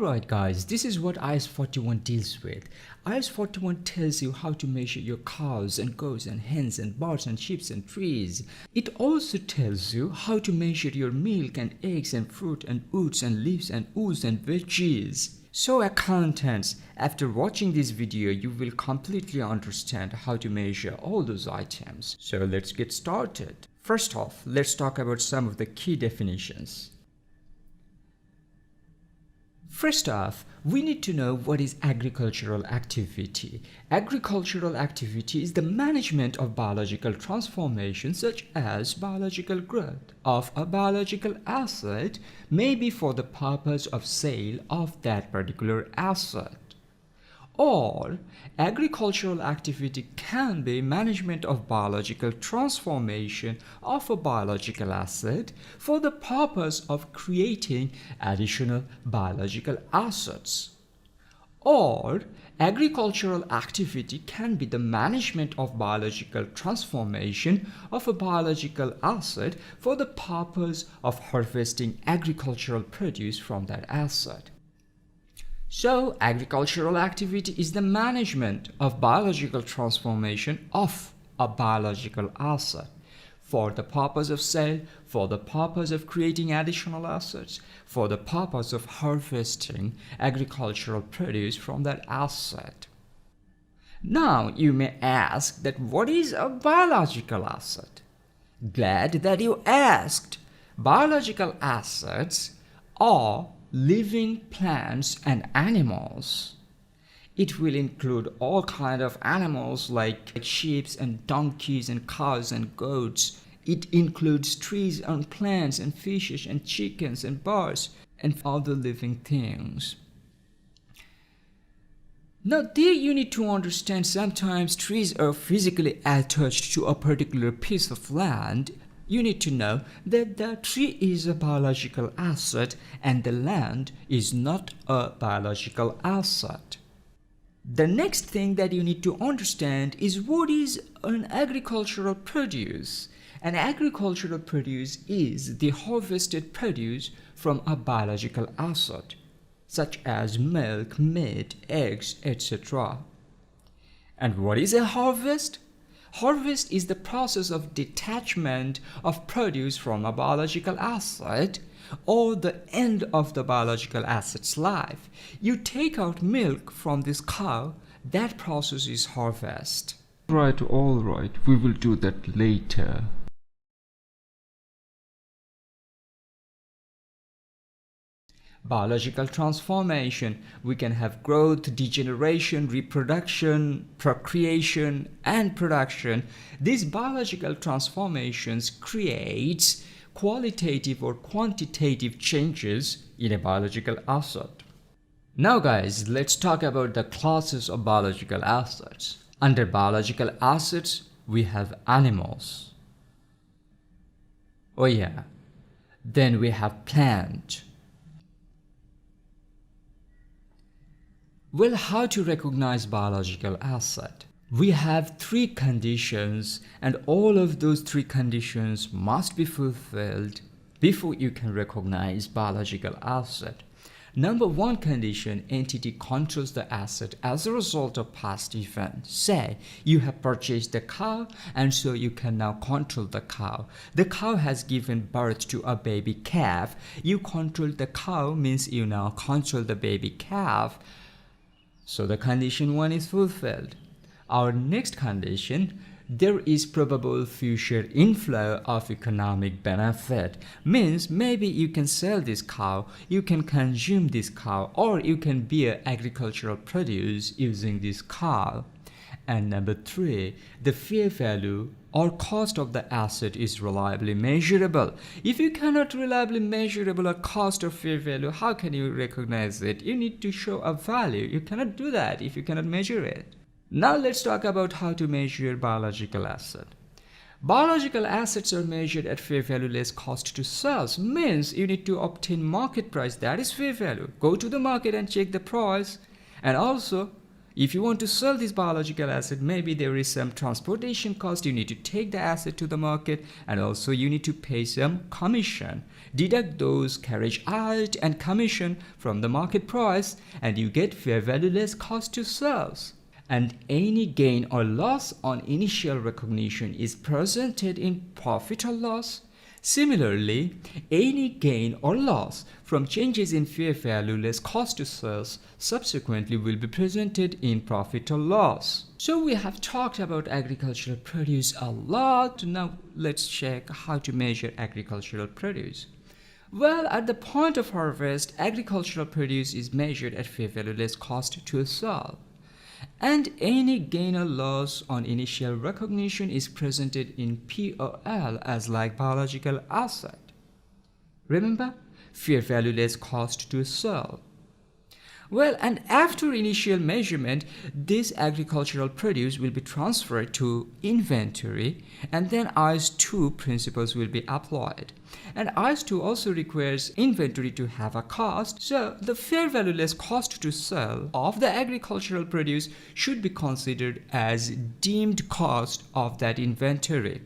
Alright guys, this is what IAS-41 deals with. IAS-41 tells you how to measure your cows and goats and hens and birds and sheep and trees. It also tells you how to measure your milk and eggs and fruit and oats and leaves and ooze and veggies. So accountants, after watching this video, you will completely understand how to measure all those items. So let's get started. First off, let's talk about some of the key definitions. First off, we need to know what is agricultural activity. Agricultural activity is the management of biological transformation such as biological growth of a biological asset, maybe for the purpose of sale of that particular asset. Or agricultural activity can be management of biological transformation of a biological asset for the purpose of creating additional biological assets. Or agricultural activity can be the management of biological transformation of a biological asset for the purpose of harvesting agricultural produce from that asset. So, agricultural activity is the management of biological transformation of a biological asset for the purpose of sale, for the purpose of creating additional assets, for the purpose of harvesting agricultural produce from that asset. Now, you may ask that what is a biological asset? Glad that you asked. Biological assets are living plants and animals. It will include all kinds of animals like sheep and donkeys and cows and goats. It includes trees and plants and fishes and chickens and birds and other living things. Now there you need to understand sometimes trees are physically attached to a particular piece of land. You need to know that the tree is a biological asset and the land is not a biological asset. The next thing that you need to understand is what is an agricultural produce. An agricultural produce is the harvested produce from a biological asset, such as milk, meat, eggs, etc. And what is a harvest? Harvest is the process of detachment of produce from a biological asset or the end of the biological asset's life. You take out milk from this cow, that process is harvest. Right, all right, we will do that later. Biological transformation. We can have growth, degeneration, reproduction, procreation, and production. These biological transformations creates qualitative or quantitative changes in a biological asset. Now guys, let's talk about the classes of biological assets. Under biological assets, we have animals. Oh yeah. Then we have plant. Well, how to recognize biological asset? We have three conditions and all of those three conditions must be fulfilled before you can recognize biological asset. Number one condition, entity controls the asset as a result of past events. Say, you have purchased the cow and so you can now control the cow. The cow has given birth to a baby calf. You control the cow means you now control the baby calf. So the condition 1 is fulfilled. Our next condition, there is probable future inflow of economic benefit. Means maybe you can sell this cow, you can consume this cow, or you can bear agricultural produce using this cow. And number 3, the fair value or cost of the asset is reliably measurable. If you cannot reliably measurable a cost or fair value, how can you recognize it? You need to show a value. You cannot do that if you cannot measure it. Now let's talk about how to measure biological asset. Biological assets are measured at fair value less cost to sales. Means you need to obtain market price, that is fair value. Go to the market and check the price. And also, If you want to sell this biological asset, maybe there is some transportation cost. You need to take the asset to the market, and also you need to pay some commission. Deduct those carriage out and commission from the market price, and you get fair value less cost to sell. And any gain or loss on initial recognition is presented in profit or loss. Similarly, any gain or loss from changes in fair value less cost to sales subsequently will be presented in profit or loss. So we have talked about agricultural produce a lot. Now let's check how to measure agricultural produce. Well, at the point of harvest, agricultural produce is measured at fair value less cost to sell. And any gain or loss on initial recognition is presented in POL as like biological asset. Remember, fair value less cost to sell. Well, and after initial measurement, this agricultural produce will be transferred to inventory, and then IAS-2 principles will be applied. And IAS-2 also requires inventory to have a cost, so the fair value less cost to sell of the agricultural produce should be considered as deemed cost of that inventory.